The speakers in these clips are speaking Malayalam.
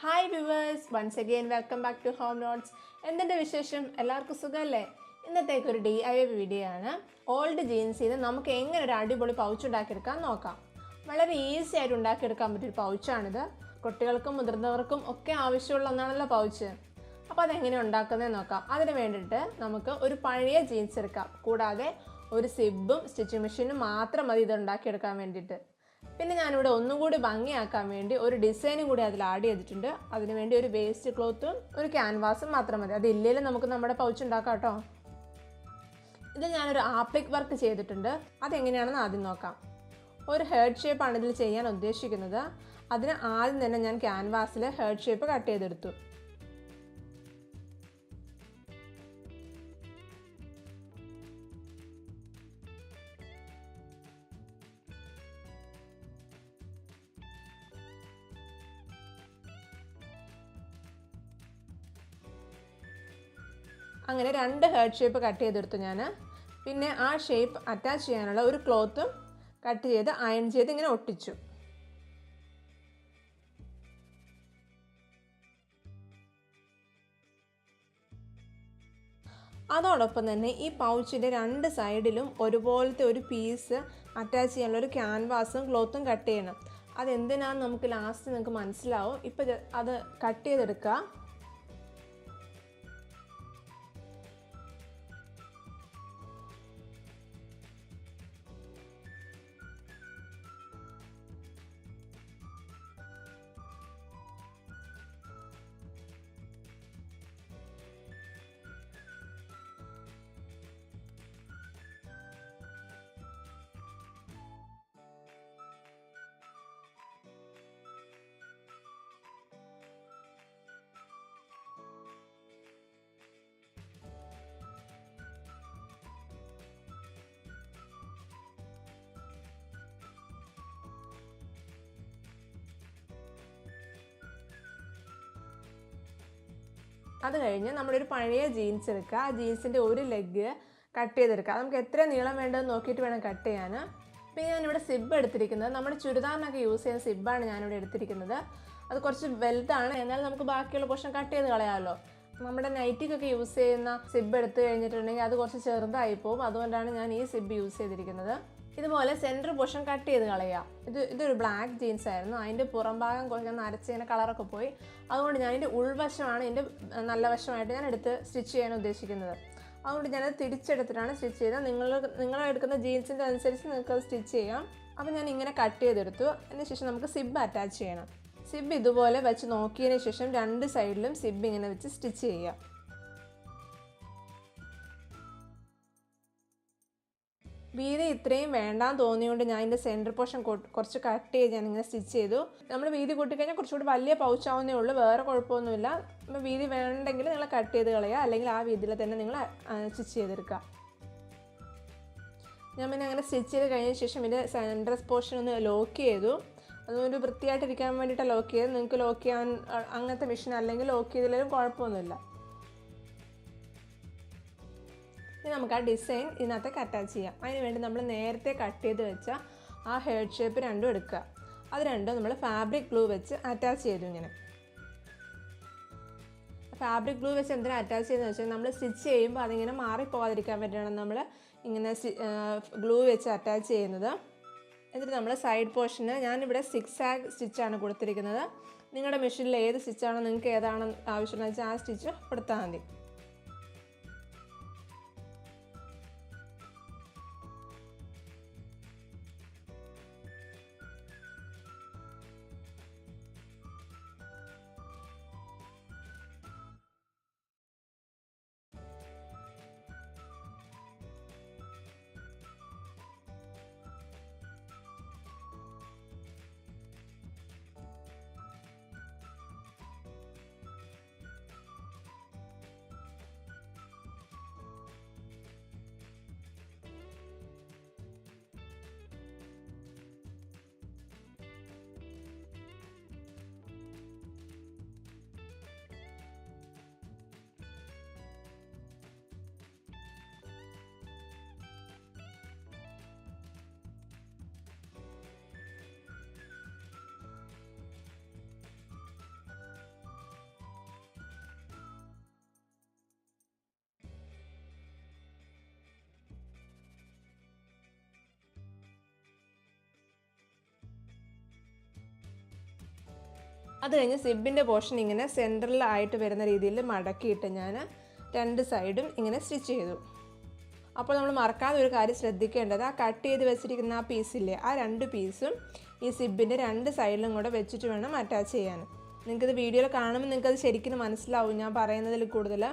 Hi viewers, once again welcome back to HomeNotes. എന്തിൻ്റെ വിശേഷം? എല്ലാവർക്കും സുഖമല്ലേ? ഇന്നത്തേക്ക് ഒരു DIY വീഡിയോ ആണ്. ഓൾഡ് ജീൻസിൽ നിന്ന് നമുക്ക് എങ്ങനെ ഒരു അടിപൊളി പൗച്ച് ഉണ്ടാക്കിയെടുക്കാൻ നോക്കാം. വളരെ ഈസി ആയിട്ട് ഉണ്ടാക്കിയെടുക്കാൻ പറ്റിയൊരു പൗച്ചാണിത്. കുട്ടികൾക്കും മുതിർന്നവർക്കും ഒക്കെ ആവശ്യമുള്ള ഒന്നാണല്ലോ പൗച്ച്. അപ്പോൾ അതെങ്ങനെ ഉണ്ടാക്കുന്നതെന്ന് നോക്കാം. അതിന് വേണ്ടിയിട്ട് നമുക്ക് ഒരു പഴയ ജീൻസ് എടുക്കാം. കൂടാതെ ഒരു സിബും സ്റ്റിച്ചിങ് മെഷീനും മാത്രം മതി ഇത് ഉണ്ടാക്കിയെടുക്കാൻ വേണ്ടിയിട്ട്. പിന്നെ ഞാനിവിടെ ഒന്നും കൂടി ഭംഗിയാക്കാൻ വേണ്ടി ഒരു ഡിസൈനും കൂടി അതിൽ ആഡ് ചെയ്തിട്ടുണ്ട്. അതിനുവേണ്ടി ഒരു വേസ്റ്റ് ക്ലോത്തും ഒരു ക്യാൻവാസും മാത്രം മതി. അതില്ലെങ്കിലും നമുക്ക് നമ്മുടെ പൗച്ച് ഉണ്ടാക്കാം കേട്ടോ. ഇത് ഞാനൊരു ആപ്ലിക് വർക്ക് ചെയ്തിട്ടുണ്ട്. അതെങ്ങനെയാണെന്ന് ആദ്യം നോക്കാം. ഒരു ഹേർട്ട് ഷേപ്പാണ് ഇതിൽ ചെയ്യാൻ ഉദ്ദേശിക്കുന്നത്. അതിന് ആദ്യം തന്നെ ഞാൻ ക്യാൻവാസിൽ ഹേർട്ട് ഷേപ്പ് കട്ട് ചെയ്തെടുത്തു. അങ്ങനെ രണ്ട് ഹേർട്ട് ഷേപ്പ് കട്ട് ചെയ്തെടുത്തു ഞാൻ. പിന്നെ ആ ഷേപ്പ് അറ്റാച്ച് ചെയ്യാനുള്ള ഒരു ക്ലോത്തും കട്ട് ചെയ്ത് അയൺ ചെയ്ത് ഇങ്ങനെ ഒട്ടിച്ചു. അതോടൊപ്പം തന്നെ ഈ പൗച്ചിൻ്റെ രണ്ട് സൈഡിലും ഒരുപോലത്തെ ഒരു പീസ് അറ്റാച്ച് ചെയ്യാനുള്ള ഒരു ക്യാൻവാസും ക്ലോത്തും കട്ട് ചെയ്യണം. അതെന്തിനാണെന്ന് നമുക്ക് ലാസ്റ്റ് നിങ്ങൾക്ക് മനസ്സിലാവും. ഇപ്പോൾ അത് കട്ട് ചെയ്തെടുക്കുക. അത് കഴിഞ്ഞ് നമ്മളൊരു പഴയ ജീൻസ് എടുക്കുക. ആ ജീൻസിൻ്റെ ഒരു ലെഗ് കട്ട് ചെയ്തെടുക്കുക. നമുക്ക് എത്ര നീളം വേണ്ടതെന്ന് നോക്കിയിട്ട് വേണം കട്ട് ചെയ്യാൻ. പിന്നെ ഞാനിവിടെ സിബ് എടുത്തിരിക്കുന്നത് നമ്മുടെ ചുരിദാറിനൊക്കെ യൂസ് ചെയ്യുന്ന സിബാണ് ഞാനിവിടെ എടുത്തിരിക്കുന്നത്. അത് കുറച്ച് വലുതാണ്, എന്നാൽ നമുക്ക് ബാക്കിയുള്ള പോർഷൻ കട്ട് ചെയ്ത് കളയാമല്ലോ. നമ്മുടെ നൈറ്റിക്കൊക്കെ യൂസ് ചെയ്യുന്ന സിബ് എടുത്തു കഴിഞ്ഞിട്ടുണ്ടെങ്കിൽ അത് കുറച്ച് ചെറുതായി പോകും. അതുകൊണ്ടാണ് ഞാൻ ഈ സിബ് യൂസ് ചെയ്തിരിക്കുന്നത്. ഇതുപോലെ സെൻറ്റർ പോർഷൻ കട്ട് ചെയ്ത് കളയാം. ഇതൊരു ബ്ലാക്ക് ജീൻസ് ആയിരുന്നു. അതിൻ്റെ പുറം ഭാഗം കുറച്ച് നരച്ചിങ്ങനെ കളറൊക്കെ പോയി. അതുകൊണ്ട് ഞാൻ ഇതിൻ്റെ ഉൾവശമാണ് ഇതിൻ്റെ നല്ല വശമായിട്ട് ഞാൻ എടുത്ത് സ്റ്റിച്ച് ചെയ്യാൻ ഉദ്ദേശിക്കുന്നത്. അതുകൊണ്ട് ഞാനത് തിരിച്ചെടുത്തിട്ടാണ് സ്റ്റിച്ച് ചെയ്തത്. നിങ്ങൾ എടുക്കുന്ന ജീൻസിൻ്റെ അനുസരിച്ച് നിങ്ങൾക്കത് സ്റ്റിച്ച് ചെയ്യാം. അപ്പോൾ ഞാൻ ഇങ്ങനെ കട്ട് ചെയ്തെടുത്തു. അതിന് ശേഷം നമുക്ക് സിബ് അറ്റാച്ച് ചെയ്യണം. സിബ് ഇതുപോലെ വെച്ച് നോക്കിയതിന് ശേഷം രണ്ട് സൈഡിലും സിബ് ഇങ്ങനെ വെച്ച് സ്റ്റിച്ച് ചെയ്യുക. വീതി ഇത്രയും വേണ്ടാന്ന് തോന്നിയുകൊണ്ട് ഞാൻ ഇതിൻ്റെ സെൻറ്റർ പോർഷൻ കുറച്ച് കട്ട് ചെയ്ത് ഞാനിങ്ങനെ സ്റ്റിച്ച് ചെയ്തു. നമ്മൾ വീതി കൂട്ടിക്കഴിഞ്ഞാൽ കുറച്ചുകൂടി വലിയ പൗച്ചാവുന്നേ ഉള്ളൂ, വേറെ കുഴപ്പമൊന്നുമില്ല. അപ്പോൾ വീതി വേണമെങ്കിൽ നിങ്ങൾ കട്ട് ചെയ്ത് കളയുക, അല്ലെങ്കിൽ ആ വീതിയിൽ തന്നെ നിങ്ങൾ സ്റ്റിച്ച് ചെയ്തെടുക്കുക. ഞാൻ പിന്നെ അങ്ങനെ സ്റ്റിച്ച് ചെയ്ത് കഴിഞ്ഞ ശേഷം ഇതിൻ്റെ സെൻറ്റർ പോർഷൻ ഒന്ന് ലോക്ക് ചെയ്തു. അതൊരു വൃത്തിയായിട്ടിരിക്കാൻ വേണ്ടിയിട്ടാണ് ലോക്ക് ചെയ്ത്. നിങ്ങൾക്ക് ലോക്ക് ചെയ്യാൻ അങ്ങനത്തെ മെഷീൻ അല്ലെങ്കിൽ ലോക്ക് ചെയ്തില്ലെങ്കിലും കുഴപ്പമൊന്നുമില്ല. ഇനി നമുക്ക് ആ ഡിസൈൻ ഇതിനകത്തേക്ക് അറ്റാച്ച് ചെയ്യാം. അതിന് വേണ്ടി നമ്മൾ നേരത്തെ കട്ട് ചെയ്ത് വെച്ച ആ ഹേർട്ട് ഷേപ്പ് രണ്ടും എടുക്കുക. അത് രണ്ടും നമ്മൾ ഫാബ്രിക് ഗ്ലൂ വെച്ച് അറ്റാച്ച് ചെയ്തു. ഇങ്ങനെ ഫാബ്രിക് ഗ്ലൂ വെച്ച് എന്തിനാണ് അറ്റാച്ച് ചെയ്തതെന്ന് വെച്ചാൽ നമ്മൾ സ്റ്റിച്ച് ചെയ്യുമ്പോൾ അതിങ്ങനെ മാറിപ്പോകാതിരിക്കാൻ വേണ്ടിയാണ് നമ്മൾ ഇങ്ങനെ ഗ്ലൂ വെച്ച് അറ്റാച്ച് ചെയ്യുന്നത്. എന്നിട്ട് നമ്മൾ സൈഡ് പോർഷന് ഞാനിവിടെ 6 ആഗ് സ്റ്റിച്ചാണ് കൊടുത്തിരിക്കുന്നത്. നിങ്ങളുടെ മെഷീനിൽ ഏത് സ്റ്റിച്ചാണോ നിങ്ങൾക്ക് ഏതാണ് ആവശ്യമെന്ന് വെച്ചാൽ ആ സ്റ്റിച്ച് കൊടുത്താൽ മതി. അത് കഴിഞ്ഞ് സിബിൻ്റെ പോർഷൻ ഇങ്ങനെ സെൻറ്ററിലായിട്ട് വരുന്ന രീതിയിൽ മടക്കിയിട്ട് ഞാൻ 2 സൈഡും ഇങ്ങനെ സ്റ്റിച്ച് ചെയ്തു. അപ്പോൾ നമ്മൾ മറക്കാതെ ഒരു കാര്യം ശ്രദ്ധിക്കേണ്ടത്, ആ കട്ട് ചെയ്ത് വെച്ചിരിക്കുന്ന ആ പീസില്ലേ, ആ 2 പീസും ഈ സിബിൻ്റെ 2 സൈഡിലും കൂടെ വെച്ചിട്ട് വേണം അറ്റാച്ച് ചെയ്യാൻ. നിങ്ങൾക്കിത് വീഡിയോയിൽ കാണുമ്പോൾ നിങ്ങൾക്കത് ശരിക്കും മനസ്സിലാവും ഞാൻ പറയുന്നതിൽ കൂടുതൽ.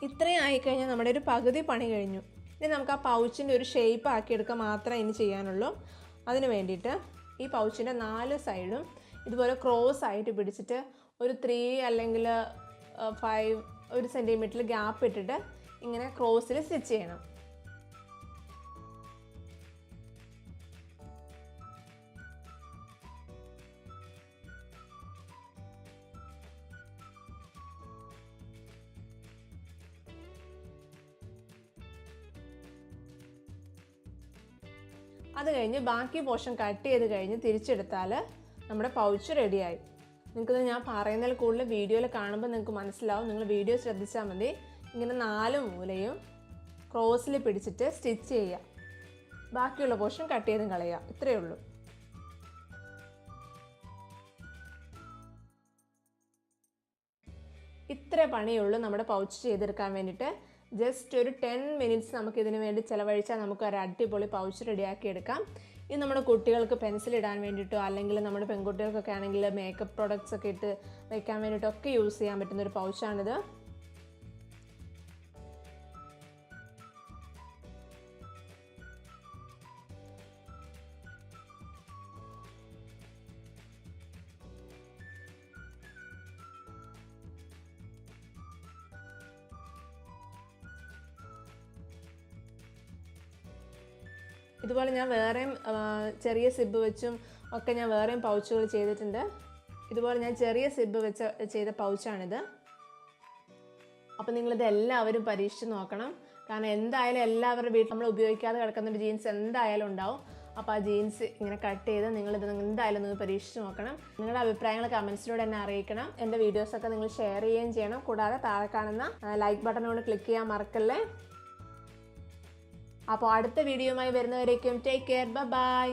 ഇത്രയും ആയിക്കഴിഞ്ഞാൽ നമ്മുടെ ഒരു പകുതി പണി കഴിഞ്ഞു. ഇനി നമുക്ക് ആ പൗച്ചിൻ്റെ ഒരു ഷേപ്പ് ആക്കിയെടുക്കുക മാത്രമേ ഇനി ചെയ്യാനുള്ളൂ. അതിന് വേണ്ടിയിട്ട് ഈ പൗച്ചിൻ്റെ 4 സൈഡും ഇതുപോലെ ക്രോസ് ആയിട്ട് പിടിച്ചിട്ട് ഒരു 3 അല്ലെങ്കിൽ 5 സെൻറ്റിമീറ്റർ ഗ്യാപ്പ് ഇട്ടിട്ട് ഇങ്ങനെ ക്രോസിൽ സ്റ്റിച്ച് ചെയ്യണം. അത് കഴിഞ്ഞ് ബാക്കി പോർഷൻ കട്ട് ചെയ്ത് കഴിഞ്ഞ് തിരിച്ചെടുത്താൽ നമ്മുടെ പൗച്ച് റെഡിയായി. നിങ്ങൾക്കത് ഞാൻ പറയുന്നതിൽ കൂടുതൽ വീഡിയോയിൽ കാണുമ്പോൾ നിങ്ങൾക്ക് മനസ്സിലാവും. നിങ്ങൾ വീഡിയോ ശ്രദ്ധിച്ചാൽ മതി. ഇങ്ങനെ 4 മൂലയും ക്രോസിൽ പിടിച്ചിട്ട് സ്റ്റിച്ച് ചെയ്യുക. ബാക്കിയുള്ള പോർഷൻ കട്ട് ചെയ്തും കളയുക. ഇത്രയേ ഉള്ളൂ. ഇത്ര പണിയുള്ളൂ നമ്മുടെ പൗച്ച് ചെയ്തെടുക്കാൻ വേണ്ടിയിട്ട്. ജസ്റ്റ് ഒരു 10 മിനിറ്റ്സ് നമുക്ക് ഇതിന് വേണ്ടി ചിലവഴിച്ചാൽ നമുക്ക് ഒരു അടിപൊളി പൗച്ച് റെഡിയാക്കി എടുക്കാം. ഇത് നമ്മുടെ കുട്ടികൾക്ക് പെൻസിൽ ഇടാൻ വേണ്ടിയിട്ടോ അല്ലെങ്കിൽ നമ്മുടെ പെൺകുട്ടികൾക്കൊക്കെ ആണെങ്കിൽ മേക്കപ്പ് പ്രോഡക്റ്റ്സ് ഒക്കെ ഇട്ട് വയ്ക്കാൻ വേണ്ടിയിട്ടൊക്കെ യൂസ് ചെയ്യാൻ പറ്റുന്ന ഒരു പൗച്ചാണിത്. ഇതുപോലെ ഞാൻ വേറെയും ചെറിയ സിബ് വെച്ചും ഒക്കെ ഞാൻ വേറെയും പൗച്ചുകൾ ചെയ്തിട്ടുണ്ട്. ഇതുപോലെ ഞാൻ ചെറിയ സിബ് വെച്ച് ചെയ്ത പൗച്ചാണിത്. അപ്പോൾ നിങ്ങളിത് എല്ലാവരും പരീക്ഷിച്ച് നോക്കണം. കാരണം എന്തായാലും എല്ലാവരുടെ വീട്ടിൽ നമ്മൾ ഉപയോഗിക്കാതെ കിടക്കുന്ന ഒരു ജീൻസ് എന്തായാലും ഉണ്ടാവും. അപ്പോൾ ആ ജീൻസ് ഇങ്ങനെ കട്ട് ചെയ്ത് നിങ്ങളിത് എന്തായാലും നിങ്ങൾ പരീക്ഷിച്ച് നോക്കണം. നിങ്ങളുടെ അഭിപ്രായങ്ങൾ കമൻസിലൂടെ എന്നെ അറിയിക്കണം. എൻ്റെ വീഡിയോസൊക്കെ നിങ്ങൾ ഷെയർ ചെയ്യുകയും ചെയ്യണം. കൂടാതെ താഴെ കാണുന്ന ലൈക്ക് ബട്ടണോട് ക്ലിക്ക് ചെയ്യാൻ മറക്കല്ലേ. അപ്പോൾ അടുത്ത വീഡിയോയുമായി വരുന്നവരേക്കും ടേക്ക് കെയർ. ബൈ.